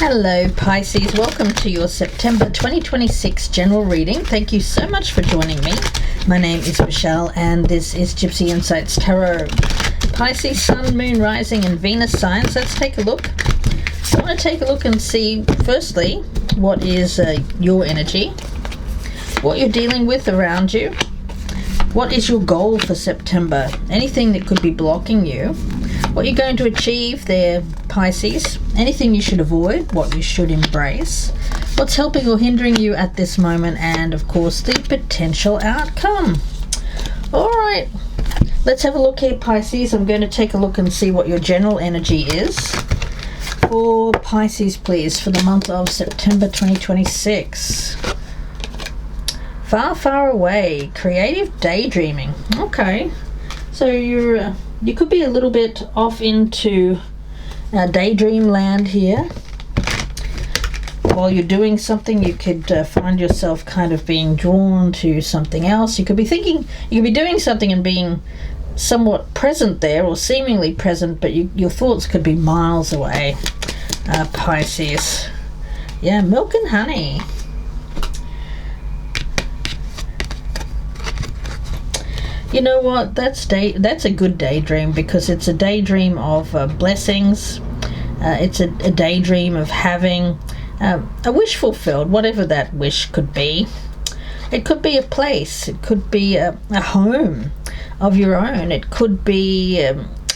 Hello Pisces, welcome to your September 2026 general reading. Thank you so much for joining me. My name is Michelle and this is Gypsy Insights Tarot. Pisces, Sun, Moon, Rising and Venus signs. Let's take a look. So I want to take a look and see firstly what is your energy, what you're dealing with around you, what is your goal for September, anything that could be blocking you, what you're going to achieve there, Pisces, anything you should avoid, what you should embrace, what's helping or hindering you at this moment, and of course the potential outcome. Alright, let's have a look here, Pisces. I'm going to take a look and see what your general energy is for Pisces, please, for the month of September 2026. Far, far away, creative daydreaming. Okay, so you could be a little bit off into daydream land here. While you're doing something, you could find yourself kind of being drawn to something else. You could be thinking, you could be doing something and being somewhat present there, or seemingly present, but your thoughts could be miles away, Pisces. Yeah, milk and honey. You know what, that's a good daydream, because it's a daydream of blessings. It's a daydream of having a wish fulfilled, whatever that wish could be. It could be a place, it could be a home of your own, it could be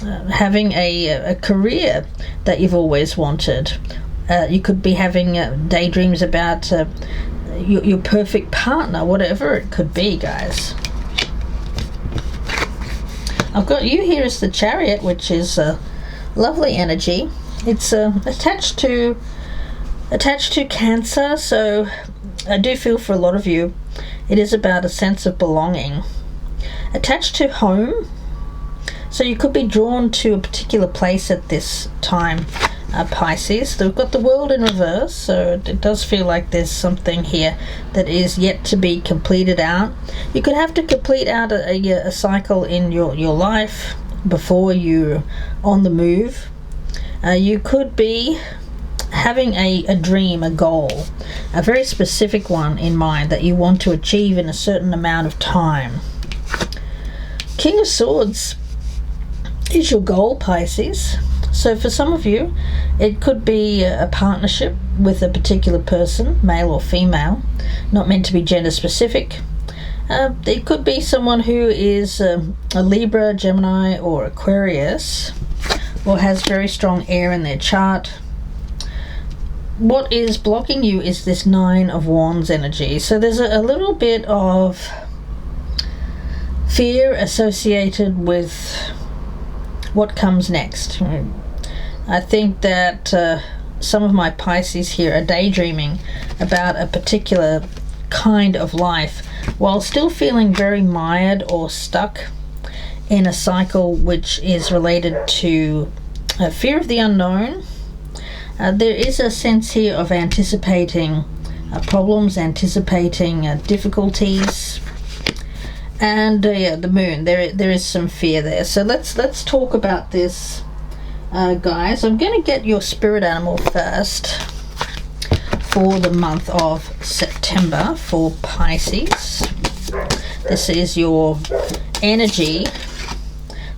having a career that you've always wanted. You could be having daydreams about your perfect partner, whatever it could be, guys. I've got you here as the Chariot, which is lovely energy. It's attached to Cancer, so I do feel for a lot of you it is about a sense of belonging. Attached to home, so you could be drawn to a particular place at this time, Pisces. They've got the World in reverse, so it does feel like there's something here that is yet to be completed out. You could have to complete out a cycle in your life before you're on the move. You could be having a dream, a goal, a very specific one in mind that you want to achieve in a certain amount of time. King of Swords is your goal, Pisces. So for some of you, it could be a partnership with a particular person, male or female, not meant to be gender specific. It could be someone who is a Libra, Gemini or Aquarius, or has very strong air in their chart. What is blocking you is this Nine of Wands energy. So there's a little bit of fear associated with what comes next. I think that some of my Pisces here are daydreaming about a particular kind of life while still feeling very mired or stuck in a cycle which is related to fear of the unknown. There is a sense here of anticipating problems, anticipating difficulties, and the moon. There is some fear there. So let's talk about this, guys. I'm going to get your spirit animal first for the month of September for Pisces. This is your energy,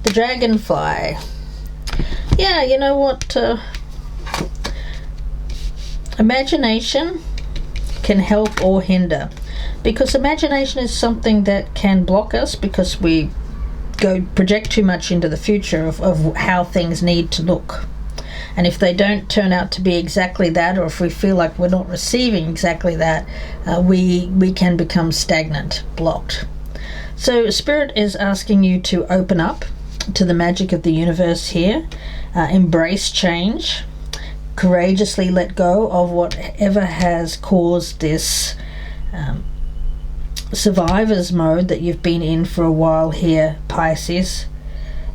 the dragonfly. Yeah, you know what? Imagination can help or hinder, because imagination is something that can block us because we project too much into the future of how things need to look. And if they don't turn out to be exactly that, or if we feel like we're not receiving exactly that, we can become stagnant, blocked. So Spirit is asking you to open up to the magic of the universe here, embrace change, courageously let go of whatever has caused this survivor's mode that you've been in for a while here, Pisces,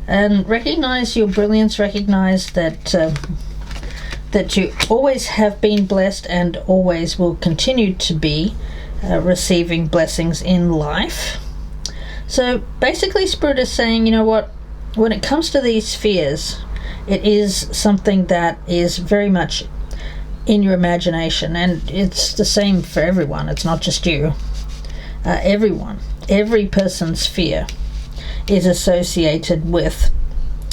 and recognize your brilliance. Recognize that that you always have been blessed and always will continue to be receiving blessings in life. So basically Spirit is saying, you know what, when it comes to these fears, it is something that is very much in your imagination, and it's the same for everyone. It's not just you. Everyone, every person's fear is associated with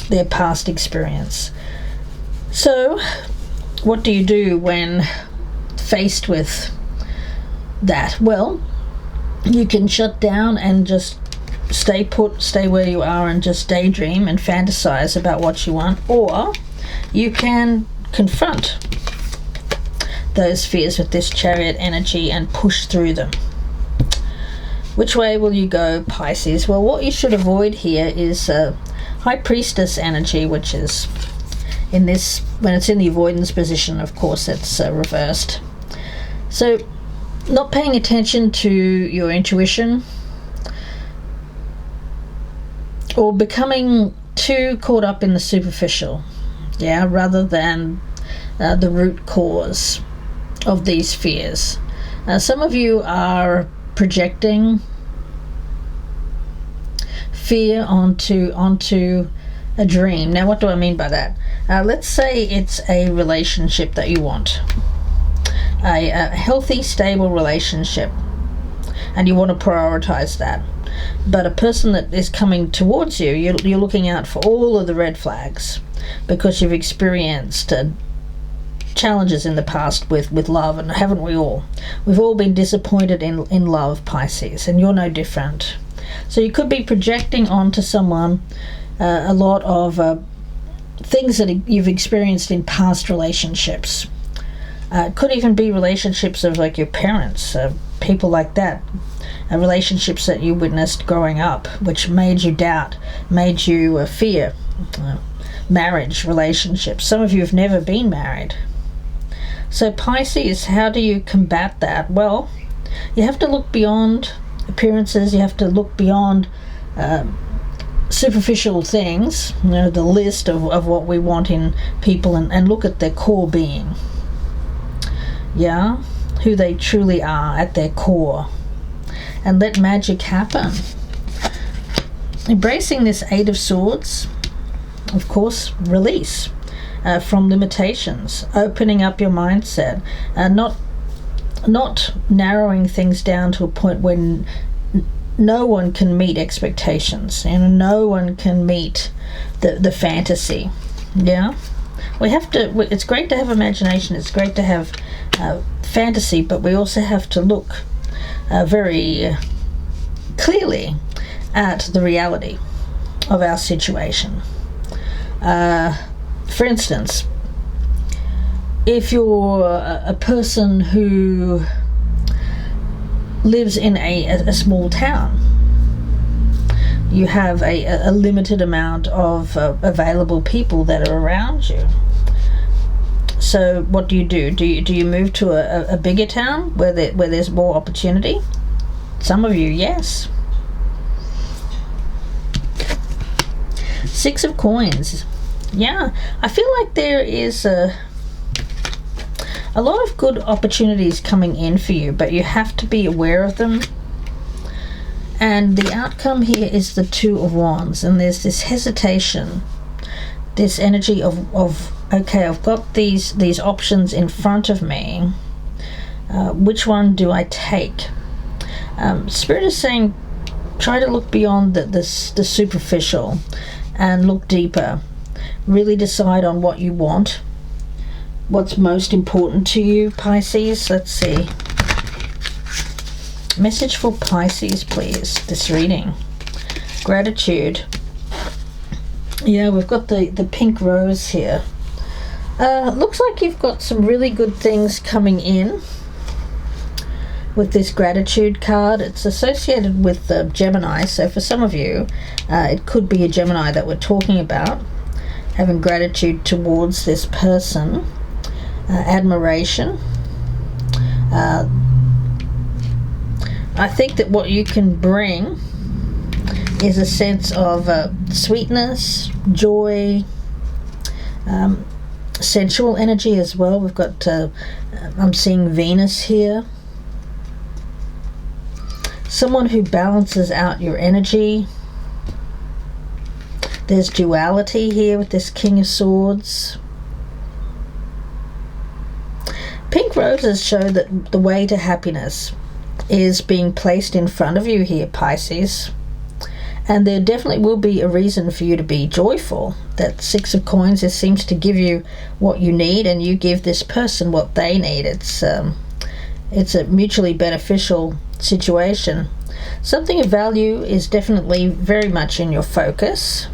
their past experience. So what do you do when faced with that? Well, you can shut down and just stay put, stay where you are, and just daydream and fantasize about what you want, or you can confront those fears with this Chariot energy and push through them. Which way will you go, Pisces? Well, what you should avoid here is High Priestess energy, which is in this, when it's in the avoidance position, of course, it's reversed. So not paying attention to your intuition, or becoming too caught up in the superficial, rather than the root cause of these fears. Some of you are projecting fear onto a dream. Now, what do I mean by that? Let's say it's a relationship that you want, a healthy, stable relationship, and you want to prioritize that. But a person that is coming towards you, you're looking out for all of the red flags because you've experienced challenges in the past with love, and haven't we all? We've all been disappointed in love, Pisces, and you're no different. So you could be projecting onto someone a lot of things that you've experienced in past relationships. It could even be relationships of like your parents, people like that. Relationships that you witnessed growing up, which made you doubt, made you fear. Marriage relationships. Some of you have never been married. So Pisces, how do you combat that? Well, you have to look beyond appearances. You have to look beyond superficial things, the list of what we want in people, and look at their core being. Who they truly are at their core. And let magic happen. Embracing this Eight of Swords, of course, release from limitations, opening up your mindset, not narrowing things down to a point where no one can meet expectations, and no one can meet the fantasy. We have to. It's great to have imagination. It's great to have fantasy, but we also have to look very clearly at the reality of our situation. For instance, if you're a person who lives in a small town, you have a limited amount of available people that are around you. So what do? Do you move to a bigger town where there's more opportunity? Some of you, yes. Six of Coins. I feel like there is a lot of good opportunities coming in for you, but you have to be aware of them. And the outcome here is the Two of Wands, and there's this hesitation, this energy of okay, I've got these options in front of me. Which one do I take? Spirit is saying, try to look beyond the superficial and look deeper. Really decide on what you want, what's most important to you, Pisces. Let's see. Message for Pisces, please, this reading. Gratitude. We've got the pink rose here. Looks like you've got some really good things coming in with this gratitude card. It's associated with Gemini, so for some of you, it could be a Gemini that we're talking about, having gratitude towards this person, admiration. I think that what you can bring is a sense of sweetness, joy, sensual energy as well. We've got, I'm seeing Venus here. Someone who balances out your energy. There's duality here with this King of Swords. Pink roses show that the way to happiness is being placed in front of you here, Pisces. And there definitely will be a reason for you to be joyful. That Six of Coins seems to give you what you need, and you give this person what they need. It's a mutually beneficial situation. Something of value is definitely very much in your focus.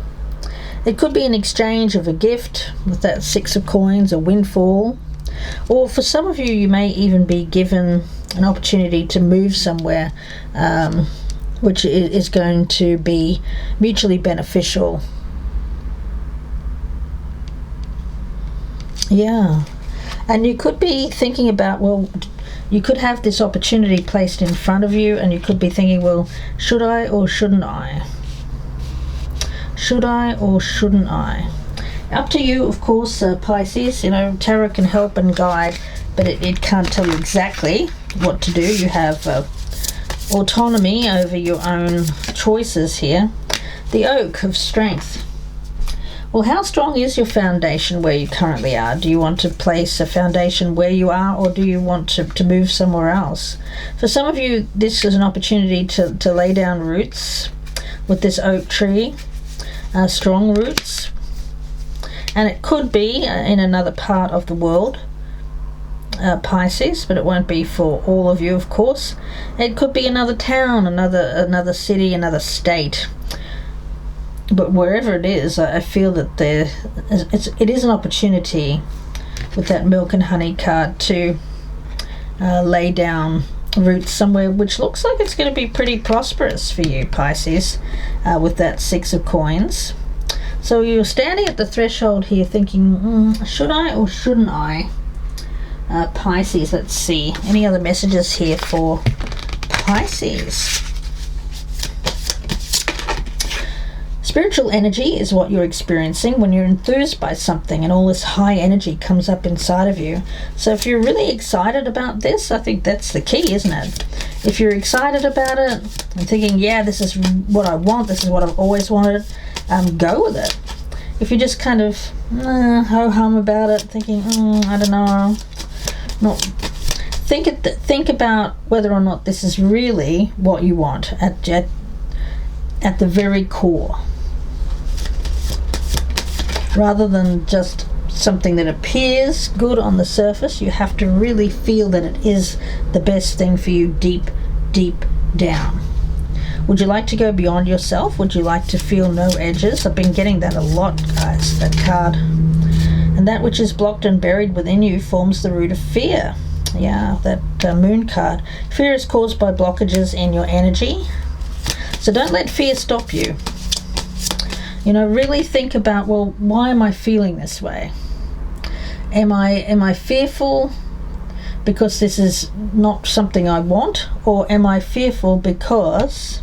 It could be an exchange of a gift with that Six of Coins, a windfall. Or for some of you, you may even be given an opportunity to move somewhere, which is going to be mutually beneficial. Yeah. And you could be thinking about, well, you could have this opportunity placed in front of you, and you could be thinking, well, should I or shouldn't I? Should I or shouldn't I? Up to you, of course, Pisces. Tarot can help and guide, but it can't tell you exactly what to do. You have autonomy over your own choices here. The Oak of Strength. Well, how strong is your foundation where you currently are? Do you want to place a foundation where you are, or do you want to move somewhere else? For some of you, this is an opportunity to lay down roots with this oak tree, strong roots. And it could be in another part of the world, Pisces, but it won't be for all of you, of course. It could be another town, another city, another state. But wherever it is, I feel that it is an opportunity with that Milk and Honey card to lay down roots somewhere which looks like it's going to be pretty prosperous for you, Pisces, with that Six of Coins. So you're standing at the threshold here thinking, should I or shouldn't I? Pisces, let's see. Any other messages here for Pisces? Spiritual energy is what you're experiencing when you're enthused by something, and all this high energy comes up inside of you. So if you're really excited about this, I think that's the key, isn't it? If you're excited about it and thinking, yeah, this is what I want, this is what I've always wanted, go with it. If you're just kind of ho-hum about it, thinking, I don't know, think about whether or not this is really what you want at the very core, rather than just something that appears good on the surface. You have to really feel that it is the best thing for you deep down. Would you like to go beyond yourself? Would you like to feel no edges? I've been getting that a lot, guys, that card. And that which is blocked and buried within you forms the root of fear. Yeah, that Moon card. Fear is caused by blockages in your energy. So don't let fear stop you. Really think about, well, why am I feeling this way? Am I fearful because this is not something I want, or am I fearful because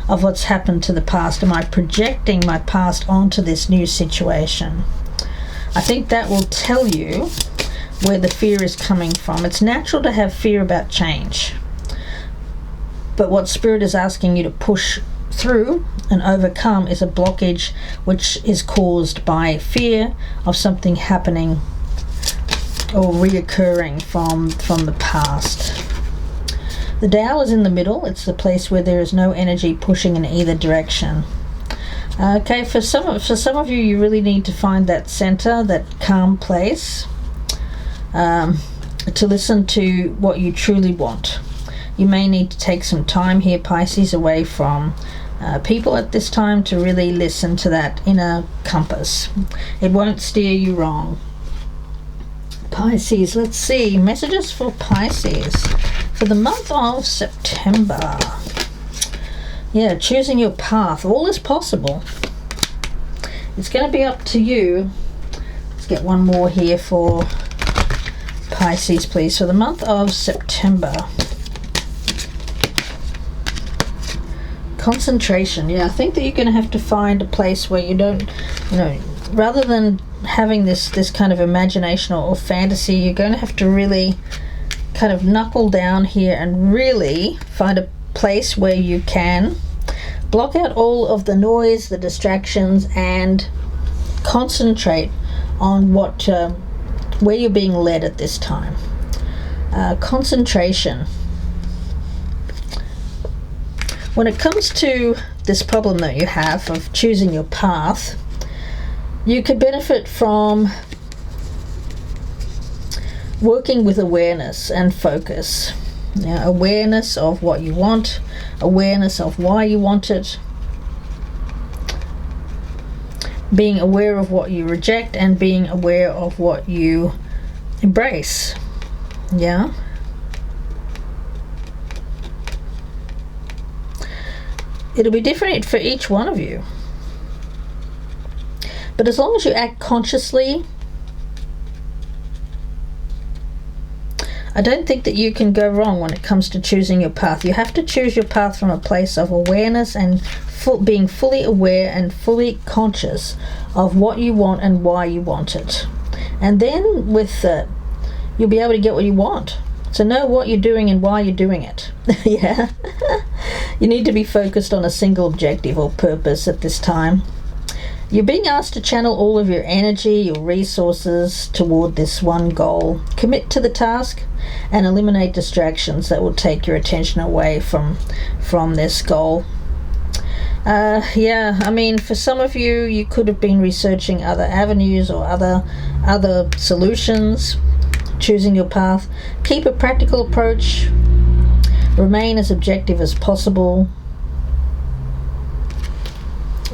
of what's happened to the past? Am I projecting my past onto this new situation? I think that will tell you where the fear is coming from. It's natural to have fear about change, but what Spirit is asking you to push through and overcome is a blockage which is caused by fear of something happening or reoccurring from the past. The Tao is in the middle. It's the place where there is no energy pushing in either direction. Okay, for some of you, you really need to find that center, that calm place, to listen to what you truly want. You may need to take some time here, Pisces, away from people at this time to really listen to that inner compass. It won't steer you wrong. Pisces, let's see. Messages for Pisces for the month of September. Yeah, choosing your path. All is possible. It's going to be up to you. Let's get one more here for Pisces, please, for the month of September. Concentration. Yeah, I think that you're going to have to find a place where you don't, rather than having this kind of imagination or fantasy, you're going to have to really kind of knuckle down here and really find a place where you can block out all of the noise, the distractions, and concentrate on where you're being led at this time. concentration. When it comes to this problem that you have of choosing your path, you could benefit from working with awareness and focus. Awareness of what you want, awareness of why you want it, being aware of what you reject, and being aware of what you embrace. Yeah. It'll be different for each one of you. But as long as you act consciously, I don't think that you can go wrong when it comes to choosing your path. You have to choose your path from a place of awareness and being fully aware and fully conscious of what you want and why you want it. And then with you'll be able to get what you want. So know what you're doing and why you're doing it. Yeah. You need to be focused on a single objective or purpose at this time. You're being asked to channel all of your energy, your resources toward this one goal. Commit to the task and eliminate distractions that will take your attention away from this goal. Yeah, I mean, for some of you, you could have been researching other avenues or other solutions, choosing your path. Keep a practical approach. Remain as objective as possible.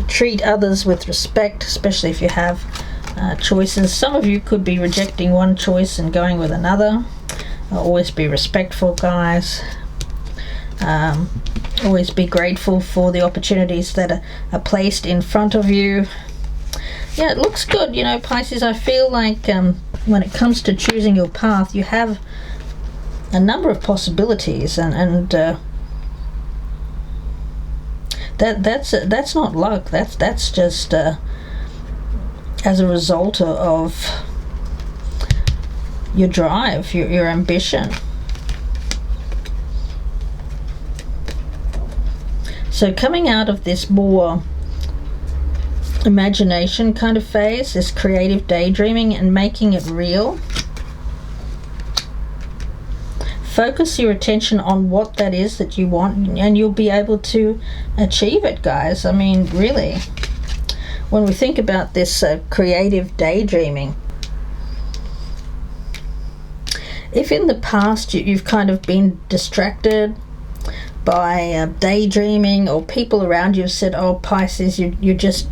Treat others with respect, especially if you have choices. Some of you could be rejecting one choice and going with another. Always be respectful, guys. Always be grateful for the opportunities that are placed in front of you. Yeah, it looks good, Pisces. I feel like when it comes to choosing your path, you have a number of possibilities, and that's not luck. That's just as a result of your drive, your ambition. So coming out of this more imagination kind of phase, this creative daydreaming, and making it real, focus your attention on what that is that you want, and you'll be able to achieve it, guys. I mean, really, when we think about this creative daydreaming, if in the past you've kind of been distracted by daydreaming, or people around you have said, "Oh, Pisces, you're just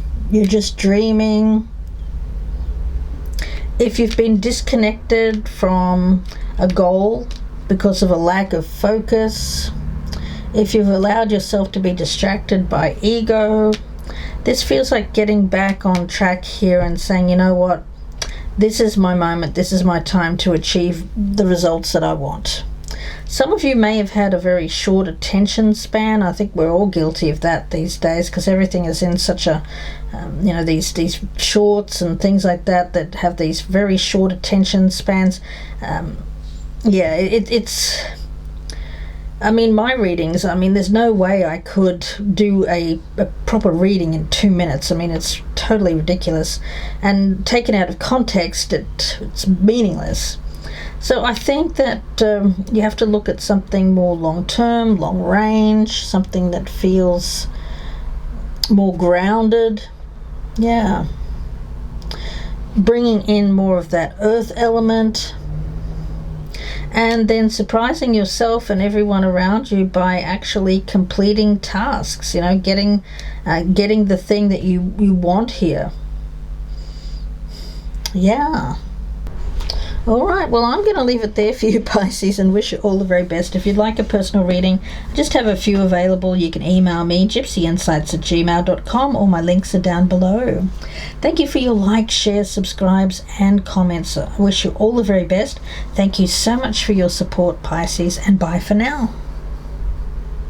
dreaming," if you've been disconnected from a goal because of a lack of focus, if you've allowed yourself to be distracted by ego, this feels like getting back on track here and saying, you know what, this is my moment, this is my time to achieve the results that I want. Some of you may have had a very short attention span. I think we're all guilty of that these days, because everything is in such a these shorts and things like that have these very short attention spans. It's I mean, my readings, there's no way I could do a proper reading in 2 minutes. I mean, it's totally ridiculous, and taken out of context, it's meaningless. So I think that you have to look at something more long-term, long-range, something that feels more grounded. Yeah. Bringing in more of that earth element, and then surprising yourself and everyone around you by actually completing tasks, getting the thing that you want here. Yeah. All right, well, I'm going to leave it there for you, Pisces, and wish you all the very best. If you'd like a personal reading, I just have a few available. You can email me, gypsyinsights@gmail.com, or my links are down below. Thank you for your likes, shares, subscribes, and comments. I wish you all the very best. Thank you so much for your support, Pisces, and bye for now.